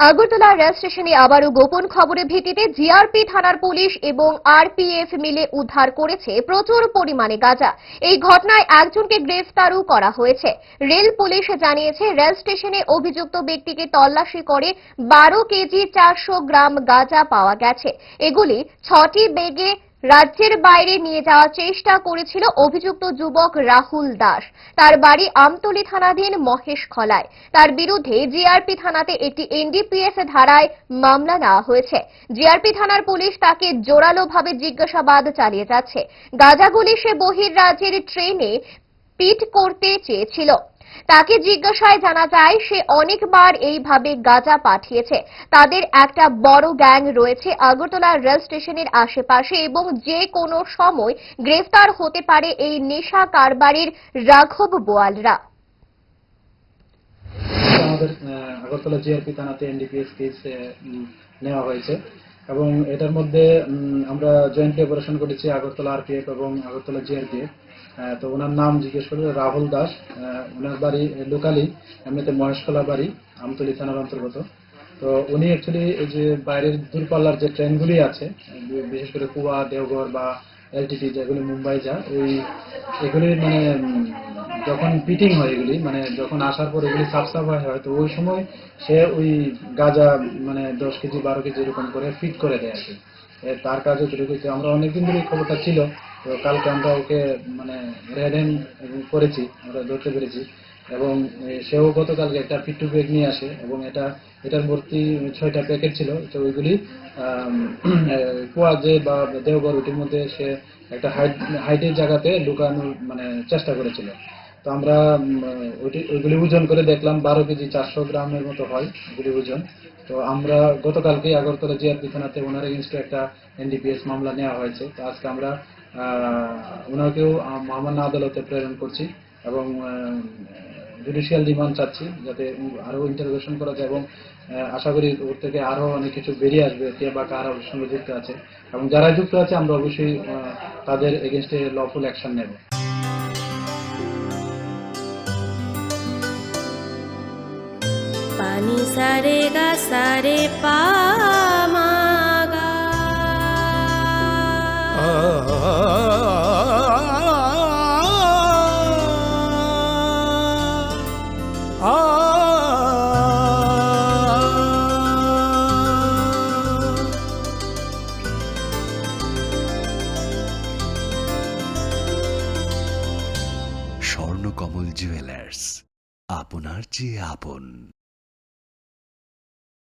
Agartala rail স্টেশনে আবারও গোপন খবরের ভিত্তিতে জিআরপি থানার পুলিশ এবং আরপিএফ মিলে উদ্ধার করেছে প্রচুর পরিমাণে গাঁজা। এই ঘটনায় একজনকে গ্রেফতারও করা হয়েছে। রেল পুলিশ জানিয়েছে, রেল স্টেশনে অভিযুক্ত ব্যক্তিকে তল্লাশি করে 12 কেজি 400 গ্রাম গাঁজা পাওয়া গেছে। এগুলি 6টি ব্যাগে রাজ্যের বাইরে নিয়ে যাওয়ার চেষ্টা করেছিল অভিযুক্ত যুবক রাহুল দাস। তার বাড়ি আমতলী থানাধীন মহেশখলায়। তার বিরুদ্ধে জিআরপি থানাতে একটি এনডিপিএস ধারায় মামলা নেওয়া হয়েছে। জিআরপি থানার পুলিশ তাকে জোরালোভাবে জিজ্ঞাসাবাদ চালিয়ে যাচ্ছে। গাঁজাগুলি সে বহির্রাজ্যের ট্রেনে পিট করতে চেয়েছিল। তাকে জিজ্ঞাসায় জানা যায়, সে অনেকবার এইভাবে গাঁজা পাঠিয়েছে। তাদের একটা বড় গ্যাং রয়েছে আগরতলা রেল স্টেশনের আশেপাশে এবং যে কোনো সময় গ্রেফতার হতে পারে এই নেশা কারবারির রাঘব বোয়ালরা। আমাদের আগরতলা জিআরপি থানাতে এনডিপিএস কেস নেওয়া হয়েছে এবং এটার মধ্যে আমরা জয়েন্টলি অপারেশন করেছি আগরতলা আরপিএফ এবং আগরতলা জিআরপিএফ। তো ওনার নাম জিজ্ঞেস করলে রাহুল দাস। ওনার বাড়ি লোকালি এমনিতে মহেশখলা বাড়ি, আমতলী থানার অন্তর্গত। তো উনি অ্যাকচুয়ালি এই যে বাইরের দূরপাল্লার যে ট্রেনগুলি আছে, বিশেষ করে কুয়া, দেওঘর বা এলটিটি যেগুলি মুম্বাই যায়, এগুলি মানে যখন পিটিং হয়, এগুলি মানে যখন আসার পর এগুলি সাফ সাফাই হয়, তো ওই সময় সে ওই গাঁজা মানে 10 কেজি 12 কেজি এরকম করে ফিট করে দেয় আর কি। তার কাজে তৈরি আমরা অনেকদিন ধরে খবরটা ছিল। তো কালকে আমরা ওকে মানে রেড হ্যান্ড করেছি, আমরা ধরতে পেরেছি এবং সেও গতকালকে একটা পিট্টু ব্যাগ নিয়ে আসে এবং এটার ভর্তি 6টা প্যাকেট ছিল। তো ওইগুলি কুয়া যে বা দেওঘর ওইটির মধ্যে সে একটা হাইটের জায়গাতে লুকানোর মানে চেষ্টা করেছিল। তো আমরা ওইগুলি ওজন করে দেখলাম 12 কেজি 400 গ্রামের মতো হয় ওগুলি ওজন। তো আমরা গতকালকে আগরতলা জিআরপি থানাতে ওনার এগেনস্টে একটা এনডিপিএস মামলা নেওয়া হয়েছে। তো আজকে আমরা ওনাকেও মহামান্য আদালতে প্রেরণ করছি এবং জুডিশিয়াল রিমান্ড চাচ্ছি, যাতে আরো ইন্টারোগেশন করা যায় এবং আশা করি ওর থেকে আরো অনেক কিছু বেরিয়ে আসবে, কে বা কারা ওর সঙ্গে যুক্ত আছে এবং যারা যুক্ত আছে আমরা অবশ্যই তাদের এগেনস্টে লফুল অ্যাকশন নেব। পানি সারে গা সারে পা মা গা। স্বর্ণকমল জুয়েলার্স, আপনার চেয়ে আপন।